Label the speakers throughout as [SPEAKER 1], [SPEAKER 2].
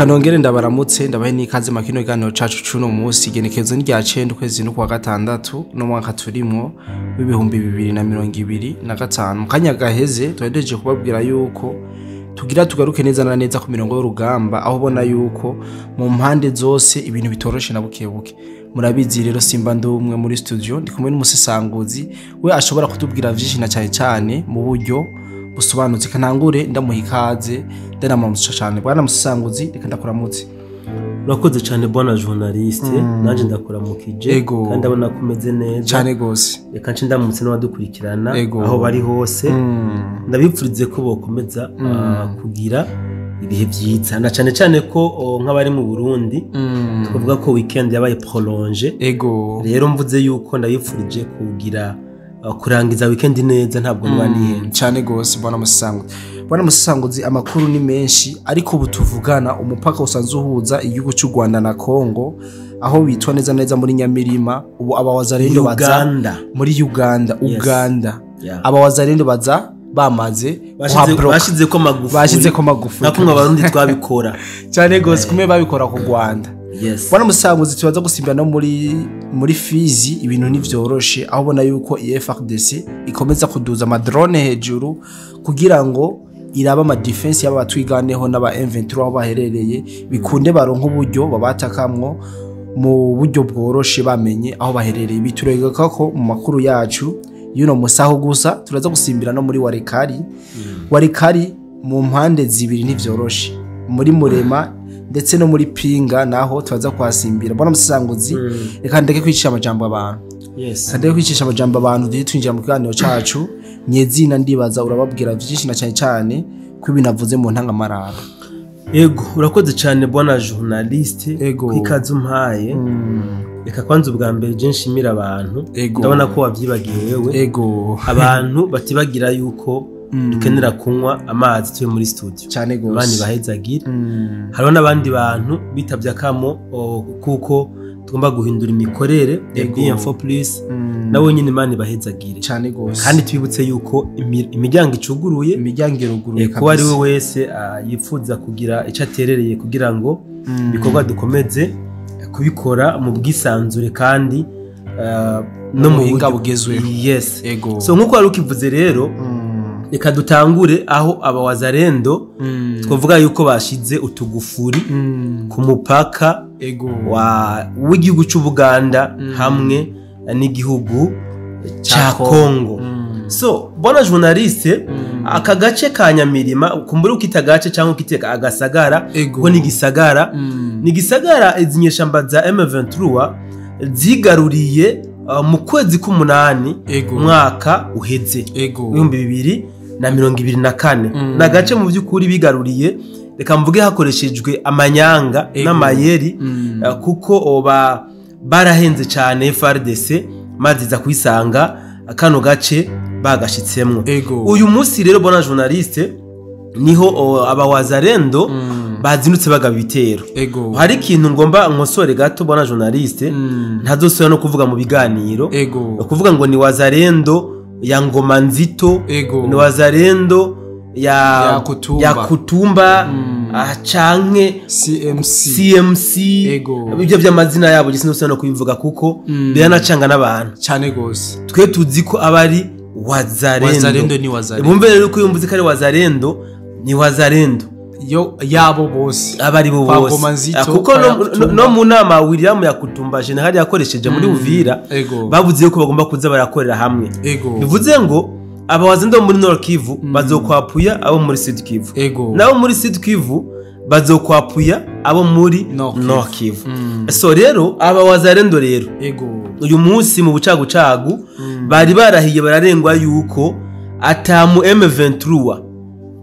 [SPEAKER 1] Reka nongere ndabaramutse ndabahe n'ikaze makino iganiro cacu cuno munsi genekezo ni rya 9 kwezi no kwa gatandatu no mwaka turimo w'ibihumbi 2025 kanya gaheze twadeje kubabwira yuko tugira tugaruke neza na neza ku mirongo y'urugamba aho bona yuko mu mpande zose ibintu bitoroshe na bukebuke murabizi rero simba ndumwe muri studio ndi kumwe n'umusesanguzi we ashobora kutubwira vyinshi na cyane mu buryo busobanutse kanangure ndamuha ikaze ndanamumusha cyane bwana musesanguzi reka ndakuramutse.
[SPEAKER 2] Urakoze cyane bwana journaliste nanje ndakuramukije kandi abona kumeze neza
[SPEAKER 1] cyane gose
[SPEAKER 2] reka nce ndamutse n'abadukurikirana aho bari hose ndabipfurize ko bokomeza kugira ibihe byiza na cyane ko nk'abari mu Burundi tuvuga ko weekend yabaye prolonge rero mvuze yuko ndabipfurije kugira kurangiza weekend neza ntabwo nibaniye
[SPEAKER 1] cyane gose bwana musesanguzi amakuru ni menshi ariko butuvugana umupaka usanzwe uhuza igihugu cy'u Rwanda na Kongo aho bitwa neza muri Nyamirima ubu abawazarendo baza muri Uganda abawazarendo baza bamaze bashize ko magufu
[SPEAKER 2] nakumwe abarundi twabikora
[SPEAKER 1] cyane gose kumwe babikora ku Rwanda. Bwana musesanguzi tubaza gusimba no muri Fizi ibintu nivyoroshe aho bona yuko FARDC ikomeza kuduza amadrone hejuru kugira ngo iraba ama defense y'aba batwiganeho n'aba M23 aho baherereye bikunde baronka uburyo babatakamwo mu buryo bworoshe bamenye aho baherereye biturega ko mu makuru yacu yuno musaho gusa turaza gusimbira no muri Warikari mu mpande zibiri nivyoroshe muri Murema ndetse no muri Pinga naho tubaza kwasimbira. Bwana musesanguzi reka ndeke kwicisha amajambo abantu ndeke kwicisha amajambo abantu duhe twinjira mu kiganiro cacu nyezina ndibaza urababwira vyinshi na cyane ko ibinavuze mu ntangamarara.
[SPEAKER 2] Urakoze cyane bwana journaliste kwikaza umpaye reka kwanza ubwa mbere je nshimira abantu ndabona ko wavyibagiye wewe abantu batibagira yuko dukenera kunywa amazi tuye muri studio
[SPEAKER 1] cyane gose
[SPEAKER 2] bani bahezagira hariho n'abandi bantu bitavye akamo kuko tugomba guhindura imikorere info plus nawe nyine mani bahezagire
[SPEAKER 1] cyane gose
[SPEAKER 2] kandi twibutse yuko imiryango icuguruye kuba ari we wese yifuza kugira icyo aterereye kugira ngo bikorwa dukomeze kubikora mu bwisanzure kandi
[SPEAKER 1] no mu buhinga bugezweho.
[SPEAKER 2] So nkuko wari ukivuze rero reka dutangure aho abawazarendo twavuga yuko bashize utugufuri ku mupaka w'igihugu cy'u Buganda hamwe n'igihugu cya Kongo. So bona journaliste aka gace ka Nyamirima kumbura ukita gace cyangwa ukiteka agasagara ko ni gisagara izinyeshamba za M23 zigaruriye mu kwezi k'umunani mwaka uheze 2024 na gace mu by'ukuri bigaruriye reka mvuge hakoreshejwe amanyanga n'amayeri kuko barahenze cyane FARDC maze za kwisanga kano gace bagashitsemwo. Uyu munsi rero bona journaliste niho abawazarendo bazinutse bagaba ibitero. Hari ikintu ngomba nkosore gato bona journaliste ntazosubira no kuvuga mu biganiro kuvuga ngo ni wazarendo ya Ngoma Nzito ni wazarendo ya Kutumba canke CMC ibyo by'amazina yabo gisinose no kubivuga kuko biranacanga n'abantu
[SPEAKER 1] cyane gose
[SPEAKER 2] twe tuzi ko abari wazarendo
[SPEAKER 1] ni wazarendo
[SPEAKER 2] bumve rero ko yumvuze ko ari wazarendo ni wazarendo
[SPEAKER 1] yabo bose
[SPEAKER 2] abari bo bose kuko no mu nama William Yakutumba general yakoresheje muri Uvira bavuze yuko bagomba kuza barakorera hamwe bivuze ngo abawazendo muri Nord Kivu bazokwapuya abo muri Sud Kivu nabo muri Sud Kivu bazokwapuya abo muri Nord Kivu. So rero abawazarendo rero uyu munsi mu bucagucagu bari barahiye bararengwa yuko atamu M23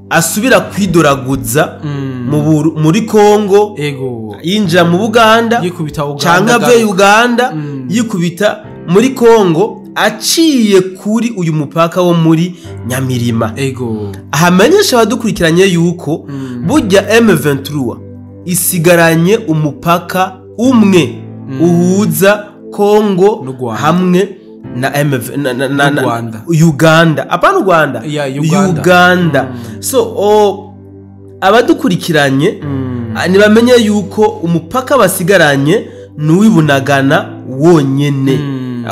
[SPEAKER 2] asubira kwidoraguza muri Kongo yinjira mu Buganda cyangwa ave Uganda yikubita muri Kongo aciye kuri uyu mupaka wo muri Nyamirima. Ahamenyesha abadukurikiranye yuko burya M23 isigaranye umupaka umwe uhuza Kongo hamwe na Uganda apana Rwanda Uganda. So abadukurikiranye nibamenye yuko umupaka basigaranye n'uwibunagana wonyene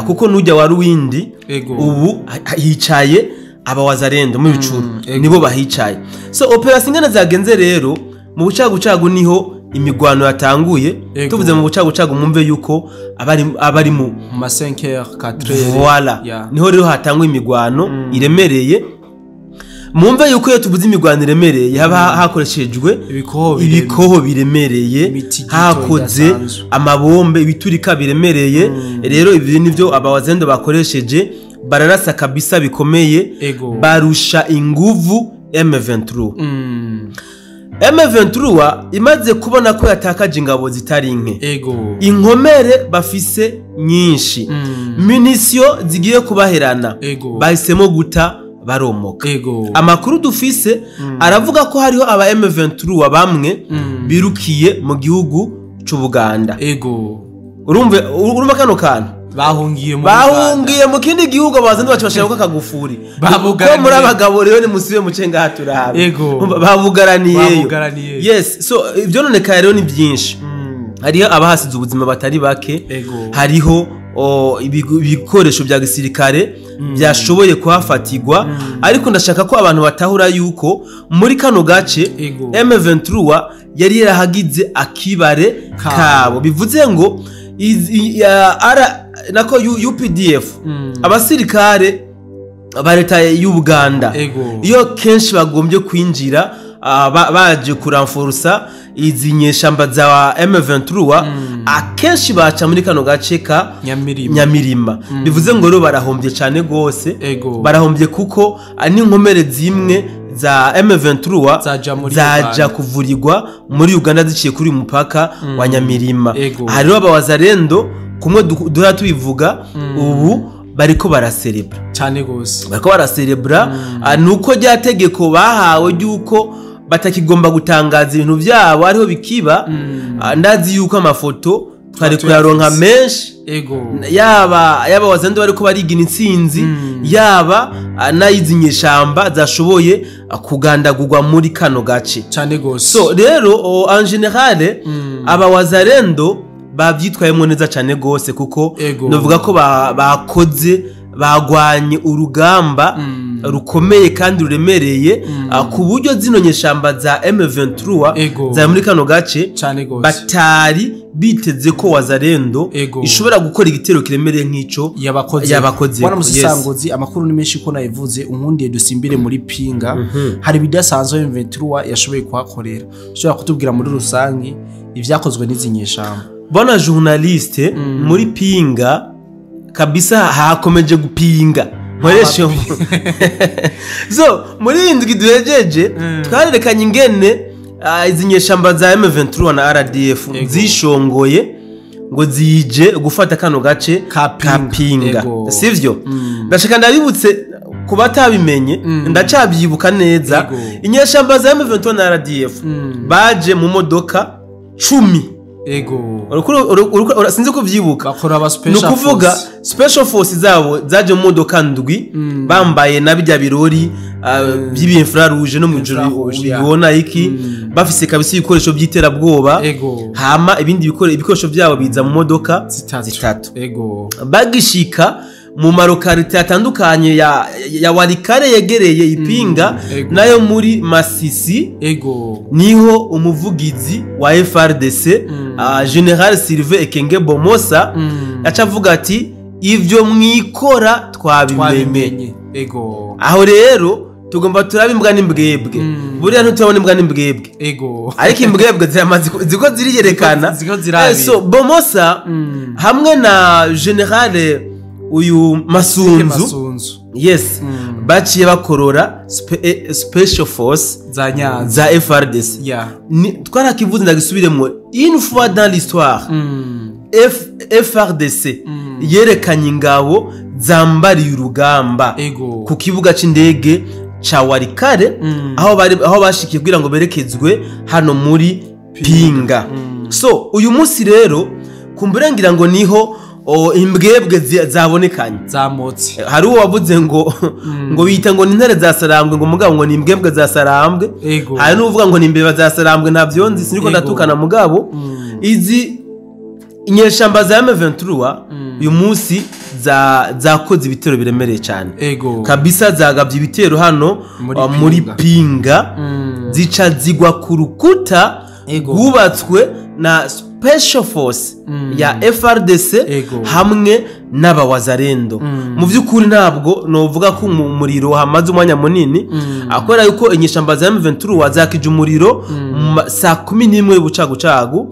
[SPEAKER 2] kuko nujya wari windi ubu hicaye abawazarendo mu bicuru nibo bahicaye. So operation ngana zagenze rero mu bucagucagu niho imigwano yatanguye. Tuvuze mu bucagucagu mumve yuko abari mu
[SPEAKER 1] ma 5h4
[SPEAKER 2] voilà niho rero hatanguye imigwano iremereye. Mumve yuko iyo tuvuze imigwano iremereye haba hakoreshejwe ibikoho biremereye, hakoze amabombe ibiturika biremereye. Rero ibi nivyo abawazendo bakoresheje, bararasa kabisa bikomeye, barusha inguvu M23. M23 imaze kubona ko yatakaje ingabo zitari nke, inkomere bafise nyinshi, munition zigiye kubaherana, bahisemo guta baromoka. Amakuru dufise aravuga ko hariho aba M23 bamwe birukiye mu gihugu c'Ubuganda. Urumva kano kantu bahungiye mu kindi gihugu abazandi bacashaka ko kagufuri babugaraniye muri abagabo rero ni musibe mucenga haturabe babugaraniye. Yes, so ibyo none ka rero ni byinshi. Hariho abahasize ubuzima batari bake, hariho ibikoresho bya gisirikare byashoboye kuhafatirwa. Ariko ndashaka ko abantu batahura yuko muri kano gace M23 yari yarahagize akibare kabo. Bivuze ngo nako UPDF abasirikare ba leta y'Ubuganda iyo kenshi bagombye kwinjira baje kuranforsa izi nyeshamba za M23 akenshi baca muri kano gace ka Nyamirima. Bivuze ngo rero barahombye cyane gose, barahombye kuko n'inkomere zimwe za M23 zaja kuvurirwa muri Uganda ziciye kuri umupaka wa Nyamirima. Hariho abawazarendo kumwe duha tubivuga ubu bariko baraserebra
[SPEAKER 1] cyane gose,
[SPEAKER 2] bariko baraserebra nuko ryategeko bahawe yuko batakigomba gutangaza ibintu byabo ariho bikiba. Ndazi yuko amafoto twari kuyaronka menshi, yaba wazandi bariko barigina intsinzi, yaba nayizinyeshamba zashoboye kugandagurwa muri kano gace
[SPEAKER 1] cyane gose.
[SPEAKER 2] So rero en general aba wazarendo bavyitwayemo neza cyane gose kuko novuga ko bakoze bagwanye urugamba rukomeye kandi ruremereye ku buryo zino nyeshamba za M23 za muri kano gace batari biteze ko wazarendo ishobora gukora igitero kiremereye nk'ico yabakoze.
[SPEAKER 1] Bwana Musisangozi, amakuru ni menshi ko nayivuze, unkundiye dusimbire muri Pinga. Hari bidasanzwe M23 yashoboye kuhakorera, ushobora kutubwira muri rusangi ivyakozwe n'izi nyeshamba?
[SPEAKER 2] Bwana journaliste, muri Pinga kabisa hakomeje gupinga nkoresho. So muri indwi duhejeje twarerekanye ingene izi nyeshamba za M23 na RDF zishongoye ngo zije gufata kano gace ka Pinga, sivyo? Ndashaka ndabibutse kuba tabimenye, ndacabyibuka neza. Inyeshamba za M23 na RDF baje mu modoka 10. Sinzi ko vyibuka nukuvuga special force zabo zaje mu modoka ndwi, bambaye nabijya birori by'ibinfra rouge no mu juru ubona iki, bafise kabisa ibikoresho by'iterabwoba. Hama ibindi ibikoresho byabo biza mu modoka zitatu. Bagishika mu marokarite atandukanye ya Warikare yegereye Ipinga nayo muri Masisi, niho umuvugizi wa FRDC General Sylvain Ekenge Bomosa acavuga ati ivyo mwikora twabimenye. Aho rero tugomba turabimbwa n'imbwebwe, buriya ntutubona imbwa n'imbwebwe, ariko imbwebwe ziko ziriyerekana. So Bomosa hamwe na General uyu Masunzu, yes, baciye bakorora special force za FRDC. Twarakivuze ndagisubiremo, une fois dans l'histoire FRDC yerekanye ingabo zambariye urugamba ku kibuga c'indege ca Warikare, aho bashikiye kugira ngo berekezwe hano muri Pinga. So uyu munsi rero kumburengira ngo niho imbwebwe zabonekanye
[SPEAKER 1] zamotse
[SPEAKER 2] hari uwo wavuze ngo bita ngo ni intare zasarambwe ngo mugabo ngo ni imbwebwe zasarambwe hari n'uvuga ngo ni imbeba zasarambwe ntabyo nzi siniko ndatukana mugabo izi inyeshamba za M23 uyu munsi zakoze ibitero biremereye cyane kabisa zagabye ibitero hano muri Pinga zica zigwa ku rukuta rwubatswe na special force ya FRDC hamwe n'abawazarendo mu by'ukuri ntabwo novuga ko umuriro hamaze umwanya munini akora yuko inyeshamba za M23 wazakije umuriro saa 11 y'ubucagucagu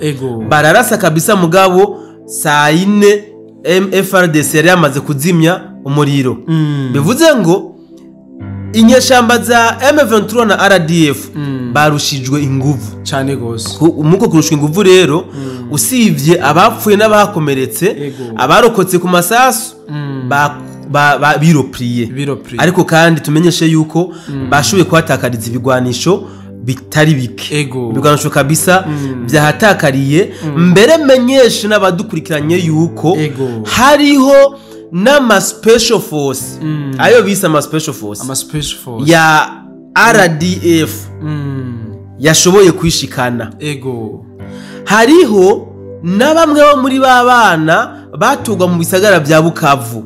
[SPEAKER 2] bararasa kabisa mugabo saa 4 FRDC yari yamaze kuzimya umuriro bivuze ngo inyeshamba za M23 na RDF barushijwe inguvu
[SPEAKER 1] cyane gose
[SPEAKER 2] umuko kurushwa inguvu rero usivye abapfuye n'abakomeretse abarokotse ku masasu biropriye ariko kandi tumenyeshe yuko bashoboye kwatakariza ibigwanisho bitari bike ibigwanisho kabisa byahatakariye mbere menyeshe n'abadukurikiranye yuko hariho n'ama special force ayo bise ama special force ya RDF yashoboye kwishikana hariho na bamwe bo muri babana batugwa mu bisagara bya Bukavu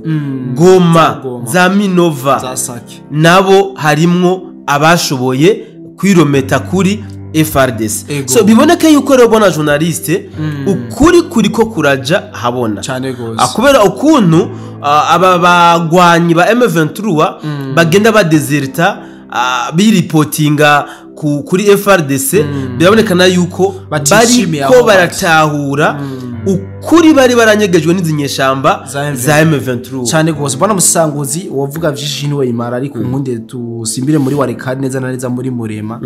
[SPEAKER 2] Goma za Minova nabo harimwo abashoboye kwirometa kuri FRDC so biboneke yuko rero bona journaliste ukuri ko kuraja habona akubera ukuntu aba bagwanyi ba M23 bagenda badeserta biripotinga kuri FRDC birabonekana yuko bariko baratahura ukuri bari baranyegejwe n'izinyeshamba za M23
[SPEAKER 1] cyane gose bana musanguzi wovuga vyinshi niwe imara ariko nkunde tusimbire muri warekane neza na neza muri Murema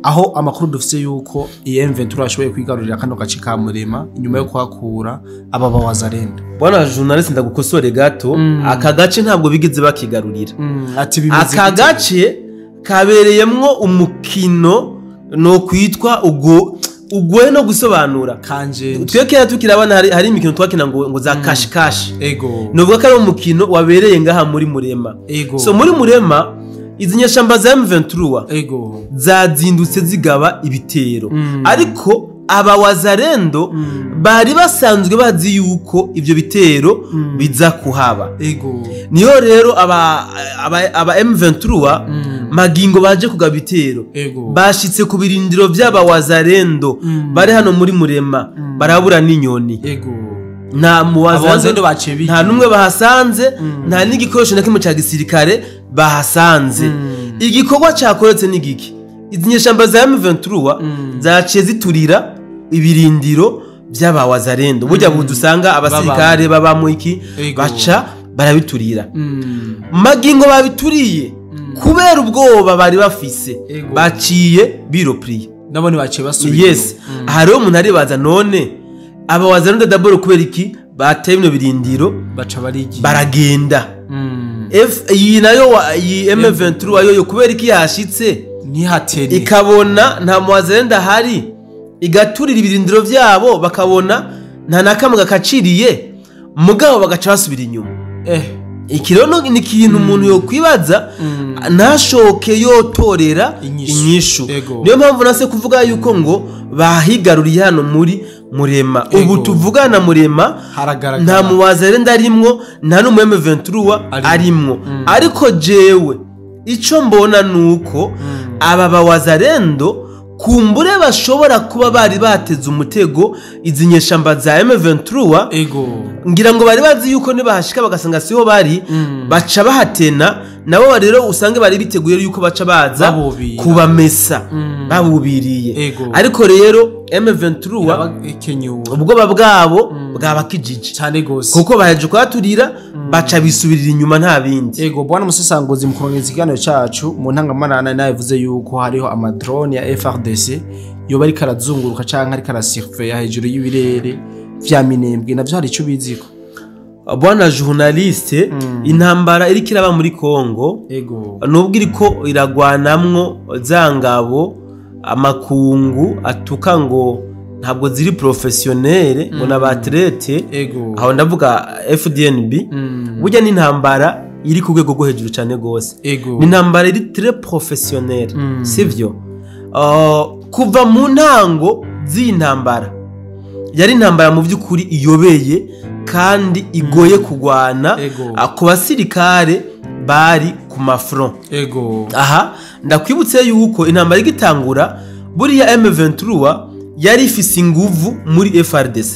[SPEAKER 1] aho amakuru dufise yuko M23 ashoboye kwigarurira kano gace ka Murema inyuma yo kwakura aba bawazarenda
[SPEAKER 2] bwana journalist ndagukosore gato aka gace ntabwo bigeze bakigarurira aka gace kabereyemwo umukino no kwitwa ugoye no gusobanura
[SPEAKER 1] kanje
[SPEAKER 2] twekera tukirabana hari imikino twakina ngo za cash novuga ko ari umukino wabereye ngaha muri Murema so muri Murema izinyeshamba za M23 zazindutse zigaba ibitero ariko abawazarendo bari basanzwe bazi yuko ibyo bitero biza kuhaba niyo rero aba M23 magingo baje kugaba bitero bashitse ku birindiro by'abawazarendo bari hano muri Murema barabura n'inyoni nta muwazarendo nta numwe bahasanze nta n'igikoresho na kimwe cya gisirikare bahasanze igikorwa cyakoretse n'igiki izinyeshamba za M23 zaciye ziturira ibirindiro by'abawazarendo burya budusanga abasirikare babamo iki baca barabiturira magingo babituriye kubera ubwoba bari bafise baciye biropriye
[SPEAKER 1] nabone baciye basubira
[SPEAKER 2] hari umuntu aribaza none abawazarendo d'abord kubera iki bateye bino birindiro
[SPEAKER 1] baca
[SPEAKER 2] baragenda iyi nayo iyi M23 yo kubera iki yashitse
[SPEAKER 1] nihateri
[SPEAKER 2] ikabona nta muwazarendo hari igaturira ibirindiro byabo bakabona nta nakamwe gakaciriye mugabo bagaca basubira inyuma ikirono ni ikintu umuntu yo kwibaza nashoke yotorera inyishu niyo mpamvu nase kuvuga yuko ngo bahigaruriye hano muri Murema ubu tuvugana Murema nta muwazarendo arimwo nta n'umu M23 arimwo ariko jewe ico mbona nuko aba bawazarendo kumbure bashobora kuba bari bateze umutego izinyeshamba za M23 ngira ngo bari bazi yuko nibahashika bagasanga siho bari baca bahatena nabo rero usange bari biteguye yuko baca baza kubamesa babubiriye ariko rero M23 ubwoba bwabo bwabakijije
[SPEAKER 1] cyane gose
[SPEAKER 2] kuko baheje kwaturira baca bisubirira inyuma nta bindi
[SPEAKER 1] bwana musesanguzi mukorongeza ikiganiro cyacu mu ntangamarana navuze yuko hariho amadrone ya FRDC yo bari karazunguruka canke ari karasurveya hejuru y'ibirere vya Minembwe navyo hari ico biziko
[SPEAKER 2] bwana journaliste intambara iri kiraba muri Kongo nubwo iriko iragwanamwo zangabo amakungu atuka ngo ntabwo ziri professionnel ngo n'abatlete aho ndavuga FDNB burya ni intambara iri ku rwego rwo hejuru cyane gose ni intambara iri très professionnel sivyo kuva mu ntango z'intambara yari intambara mu by'ukuri iyobeye kandi igoye kugwana ku basirikare bari ku mafront aha ndakwibutse yuko intambara igitangura buriya M23 yari ifise inguvu muri FRDC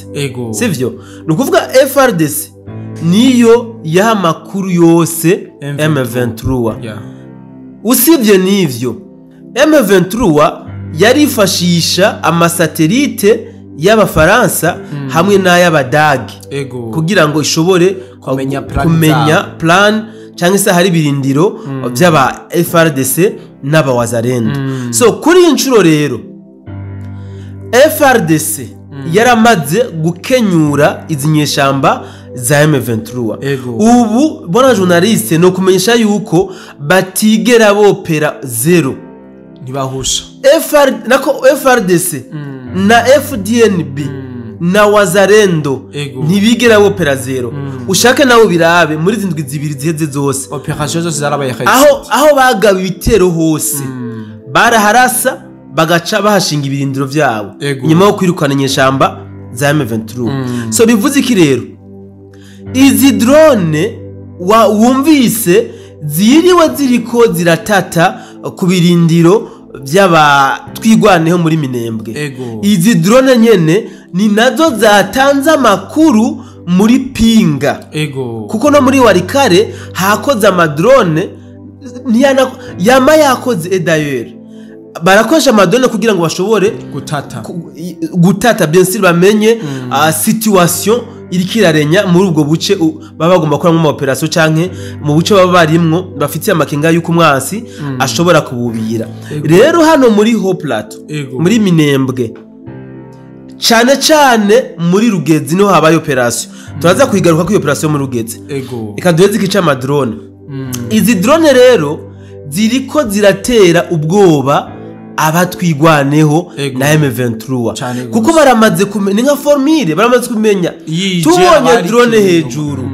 [SPEAKER 2] sivyo nukuvuga FRDC niyo yaha makuru yose M23 usibye nivyo M23 yari ifashisha amasatelite y'abafaransa hamwe n'ay'abadagi kugira ngo ishobore kumenya plan cyangwa se hari birindiro by'aba FRDC n'abawazarendo so kuri inshuro rero FRDC yaramaze gukenyura izinyeshamba za M23 ubu bona journaliste no kumenyesha yuko batigera bopera zero
[SPEAKER 1] ntibahusha
[SPEAKER 2] FRDC na FDNB na wazarendo ntibigera bopera zero ushake nawo birabe muri zindwi zibiri ziheze zose
[SPEAKER 1] operation zose zarabaye
[SPEAKER 2] aho bagaba ibitero hose baraharasa bagaca bahashinga ibirindiro byabo nyuma yo kwirukana inyeshamba za M23 so bivuze iki rero izi drone wumvise ziriwe ziriko ziratata ku birindiro by'aba twigwaneho muri Minembwe izi drone nyene ni nazo zatanze amakuru muri Pinga kuko no muri Warikare hakoze amadrone yama yakoze d'ailleurs barakoresha amadrone kugira ngo bashobore gutata bien sûr bamenye situation irikirarenya muri ubwo buce baba bagomba gukora mu operation canke mu buce baba barimwo bafitiye amakenga yuko umwansi ashobora kububira rero hano muri Haut Plateau muri Minembwe cyane muri Rugezi niho habaye operation turaza kuyigaruka ku operation muri Rugezi ikaduheze ikica amadrone izi drone rero ziriko ziratera ubwoba abatwigwaneho na M23 kuko baramaze kumenya nka formule baramaze kumenya tubonye drone hejuru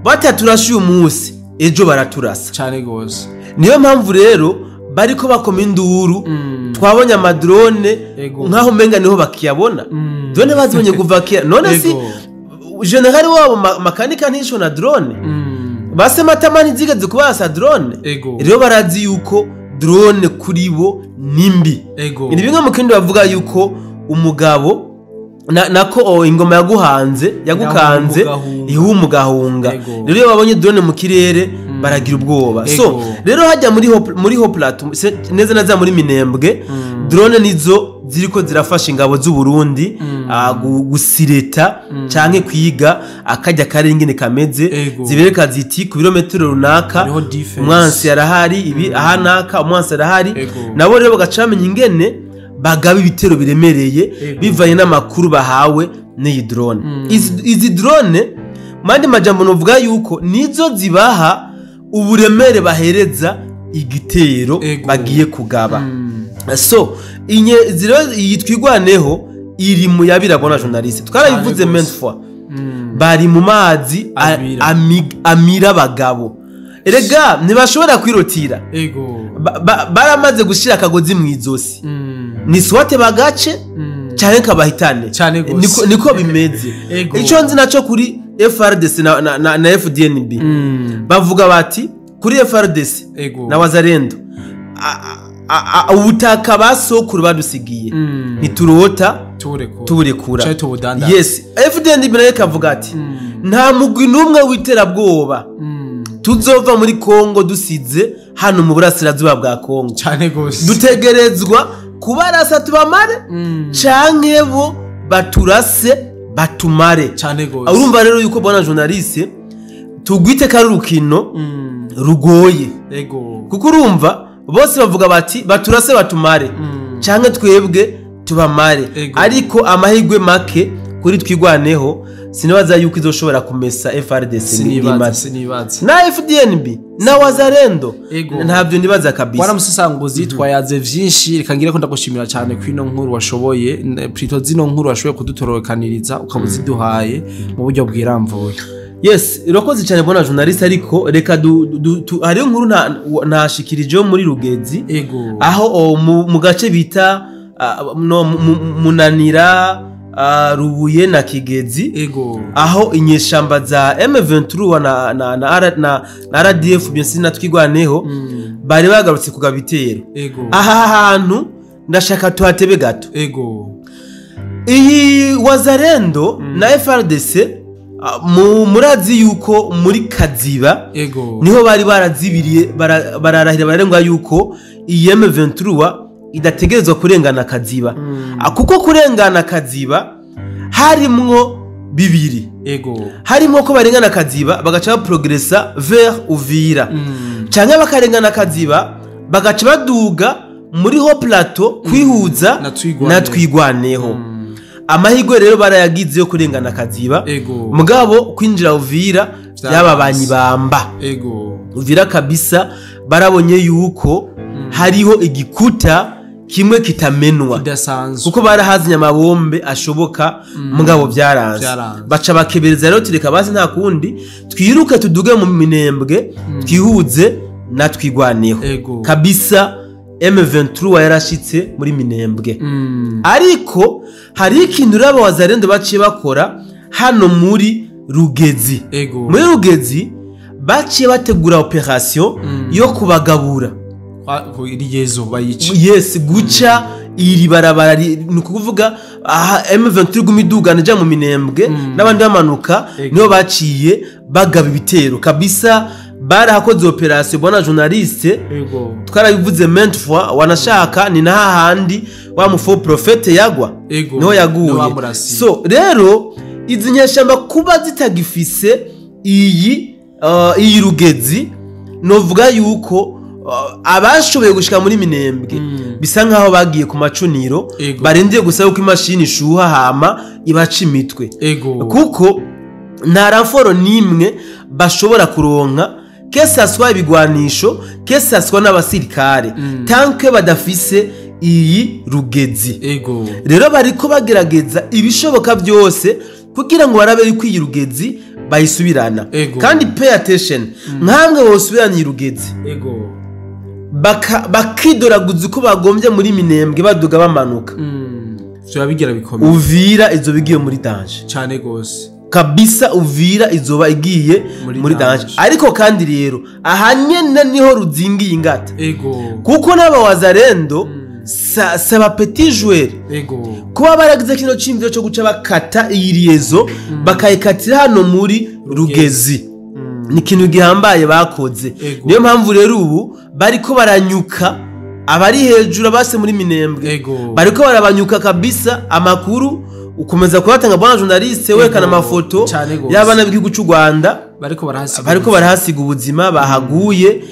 [SPEAKER 2] bataturashe umunsi ejo baraturasa
[SPEAKER 1] cyane gose
[SPEAKER 2] niyo mpamvu rero bariko bakoma induru twabonye amadrone nkaho menga niho bakiyabona drone bazibonye kuva kia none si general wabo makanika ntisho na drone base matamani zigeze kubasa drone rero barazi yuko drone kuri bo nimbi ni bimwe mu kindi bavuga yuko umugabo nako ingoma yagukanze ihumugahunga rero iyo babonye drone mu kirere baragira ubwoba so rero hajya muri Haut Plateau neza naza muri Minembwe drone nizo ziriko zirafasha ingabo z'u Burundi gusireta canke kwiga akajya karengene kameze zibereka ziti ku birometero runaka umwansi yarahari ibi ahanaka umwansi yarahari nabo rero bagacamenya ingene bagaba ibitero biremereye bivanye n'amakuru bahawe n'iyi drone izi drone mandi majambo novuga yuko nizo zibaha uburemere bahereza igitero bagiye kugaba so yitwigwaneho iri mu yabirabona journaliste twarabivuze maintes fois bari mu mazi amira bagabo erega ntibashobora kwirotira baramaze gushira akagozi mu izosi ni swate bagace cyane kabahitane niko bimeze ico nzi naco kuri FRDC na FDNB bavuga bati kuri FRDC na wazarendo ubutaka basokuru badusigiye niturota tuburekura yes FDNB nayo kavuga ati nta mugwi numwe witerabwoba tuzova muri Kongo dusize hano mu burasirazuba bwa Kongo
[SPEAKER 1] cyane gose
[SPEAKER 2] dutegerezwa kubarasa tubamare canke bo baturase batumare
[SPEAKER 1] cyane gose
[SPEAKER 2] urumva rero yuko bona journaliste tugwite kari rukino rugoye kuko urumva bose bavuga bati baturase batumare canke twebwe tubamare ariko amahigwe make kuri twigwaneho sinibaza yuko izoshobora kumesa FRDC
[SPEAKER 1] sinibaza
[SPEAKER 2] na FDNB na wazalendo ntabyo nibaza kabisa.
[SPEAKER 1] Bwana Musasanguzi twayaze vyinshi rikangire ko ndagushimira cyane kwino nkuru washoboye plutôt zino nkuru washoboye kudutorokaniriza ukabuziduhaye mu buryo bwiramvuye.
[SPEAKER 2] Yes, irakoze cyane bwana journalist, ariko reka hari inkuru nashikirije muri Rugezi aho mu gace bita Munanira Rubuye na Kigezi aho inyeshamba za M23 na RDF byensi natwigwaneho bari bagarutse kugabitero. Aha hantu ndashaka tuhatebe gato. Iyi wazalendo na FRDC murazi yuko muri Kaziba niho bari barazibiriye bararahira barengwa yuko iyi M23 idategerezwa kurengana Kaziba. Kuko kurengana Kaziba harimwo bibiri. Harimwo ko barengana Kaziba bagaca progressa vers Uvira. Cyangwa bakarengana Kaziba bagaca baduga muri ho plateau kwihuza na twigwaneho. Amahirwe rero barayagize yo kurengana Kaziba. Mugabo kwinjira Uvira byababanyi bamba. Uvira kabisa barabonye yuko hariho igikuta kimwe kitamenwa kuko barahazinye amabombe ashoboka. Mugabo byaranze baca bakebereza rero tureka bazi nta kundi twiruke tuduge mu Minembwe twihuze na twigwaneho kabisa. M23 yarashitse muri Minembwe. Ariko hari ikintu rabo wazalendo baciye bakora hano muri Rugezi. Muri Rugezi baciye bategura operation yo kubagabura. Yes, guca iri barabara nukuvuga M23 gumidugana ja mu Minembwe n'abandi bamanuka niho baciye bagaba ibitero kabisa. Barahakoze operation bwana journaliste twarabivuze maintes fois wanashaka ni naha handi wa mufo prophète yagwa niho yaguye. So rero izi nyeshamba kuba zitagifise iyi Rugezi novuga yuko abashoboye gushika muri Minembwe bisa nkaho bagiye ku macuniro barendiye gusaba ko imashini ishuha hama ibaca imitwe kuko nta ramforo nimwe bashobora kuronka kese aswa ibigwanisho kese aswa n'abasirikare tanke badafise iyi Rugezi. Rero bariko bagerageza ibishoboka byose kugira ngo barabe yuko iyi Rugezi bayisubirana. Kandi pay attention nkamwe bosubirana iyi Rugezi bakidoraguza uko bagombye muri Minembwe baduga bamanuka
[SPEAKER 1] byo bigira bikomeye.
[SPEAKER 2] Uvira izo bigiye muri danger
[SPEAKER 1] cyane gose
[SPEAKER 2] kabisa. Uvira izoba igiye muri danger. Ariko kandi rero ahanyene niho ruzingiye ingata kuko n'aba wazalendo saba petit joueur kuba baragize kino cimvyo cyo guca bakata iyiriyezo bakayikatira hano muri Rugezi. Ni kintu gihambaye bakoze. Niyo mpamvu rero ubu bariko baranyuka abari hejuru base muri Minembwe bariko barabanyuka kabisa. Amakuru ukomeza kubatanga bwana journaliste wekana amafoto y'abana b'igihugu cy'u Rwanda bariko barahasiga ubuzima bahaguye.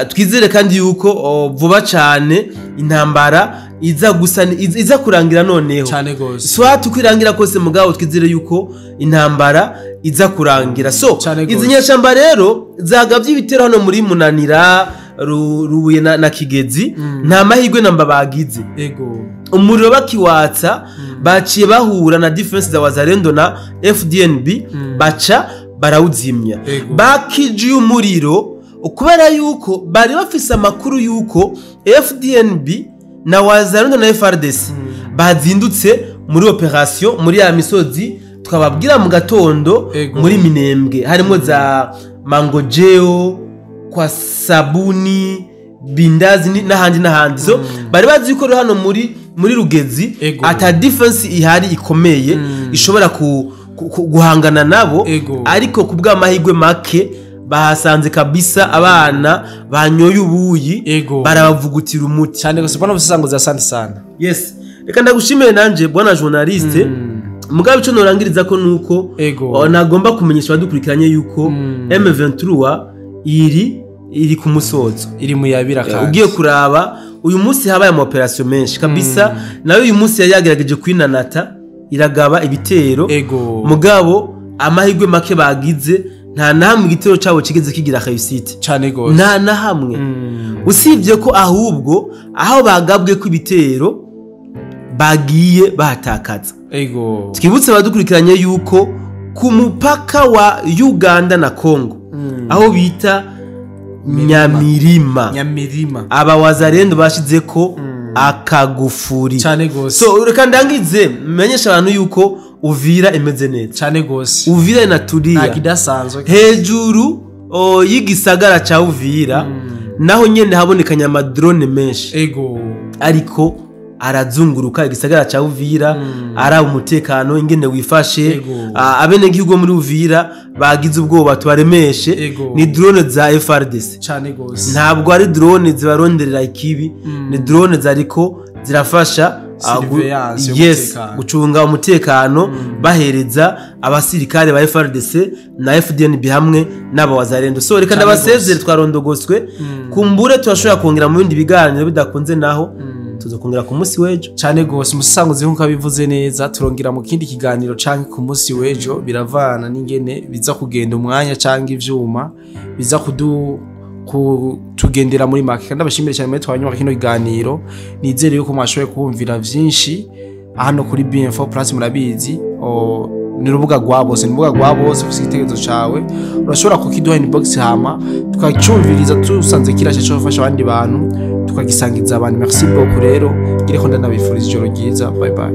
[SPEAKER 2] Twizere kandi yuko vuba cyane intambara iza kurangira noneho swati kwirangira kose mugabo twizere yuko intambara iza kurangira. So izi nyeshamba rero zagavye ibitero hano muri Munanira Rubuye na Kigezi nta mahirwe namba bagize. Umuriro bakiwatsa baciye bahura na defense za wazalendo na FDNB baca barawuzimya. Bakije umuriro ukubera yuko bari bafise amakuru yuko FDNB na wazalendo na FRDC bazindutse muri operation muri ya misozi twababwira mu gatondo muri Minembwe harimo za Mangojeo kwa Sabuni Bindazi n'ahandi. So bari bazi yuko hano muri Rugezi ata defense ihari ikomeye ishobora guhangana nabo. Ariko kubwa mahigwe make bahasanze kabisa abana banyoye ubuyi barabavugutira umuti
[SPEAKER 1] cyane gusa bwana Musasanguzi za asante sana.
[SPEAKER 2] Yes, reka ndagushimire nanje bwana journaliste. Mugabe cyo norangiriza ko nuko nagomba kumenyesha badukurikiranye yuko M23 iri ku musozo
[SPEAKER 1] iri mu yabira kandi
[SPEAKER 2] ugiye kuraba uyu munsi habaye ama operation menshi kabisa. Nayo uyu munsi yagerageje kwinanata iragaba ibitero mugabo amahirwe make bagize nta nahamwe igitero cyabo kigeze kigira réussite
[SPEAKER 1] cyane gose
[SPEAKER 2] nta nahamwe usibye ko ahubwo aho bagabwe ku ibitero bagiye batakaza twibutse badukurikiranye yuko ku mupaka wa Uganda na Congo aho bita Nyamirima aba wazarendo bashize ko akagufuri
[SPEAKER 1] cyane gose
[SPEAKER 2] so reka ndangize menyesha abantu yuko Uvira imeze neza
[SPEAKER 1] cyane gose
[SPEAKER 2] Uvira inatulia
[SPEAKER 1] nakidasanzwe
[SPEAKER 2] hejuru y'igisagara ca Uvira naho nyene habonekanya amadrone menshi ariko arazunguruka igisagara ca Uvira araba umutekano ingene wifashe abene gihugu muri Uvira bagize ubwoba tubaremeshe ni drone za FRDC
[SPEAKER 1] cyane gose
[SPEAKER 2] ntabwo ari drone zibaronderera ikibi ni drone zariko zirafasha gucunga umutekano bahereza abasirikare ba FRDC na FDNB hamwe n'abawazarendo so reka ndabasezere twarondogoswe kumbure turashobora kongera mu bindi biganiro bidakunze naho tuzokongera ku munsi wejo
[SPEAKER 1] cyane gose musanguze nkuko bivuze neza turongera mu kindi kiganiro canke ku munsi wejo biravana n'ingene biza kugenda umwanya canke ivyuma biza tugendera muri make kandi abashimire cyane muri twanywa kino kiganiro nizere yuko mwashoboye kumvira vyinshi hano kuri BM4 Plus murabizi ni rubuga rwa bose ufite igitekerezo cawe urashobora kukiduha inbox hama tukacumviriza tusanze kirashe cyo gufasha abandi bantu tukagisangiza abantu merci beaucoup rero ngire ko ndanabifuriza ijoro ryiza bye bye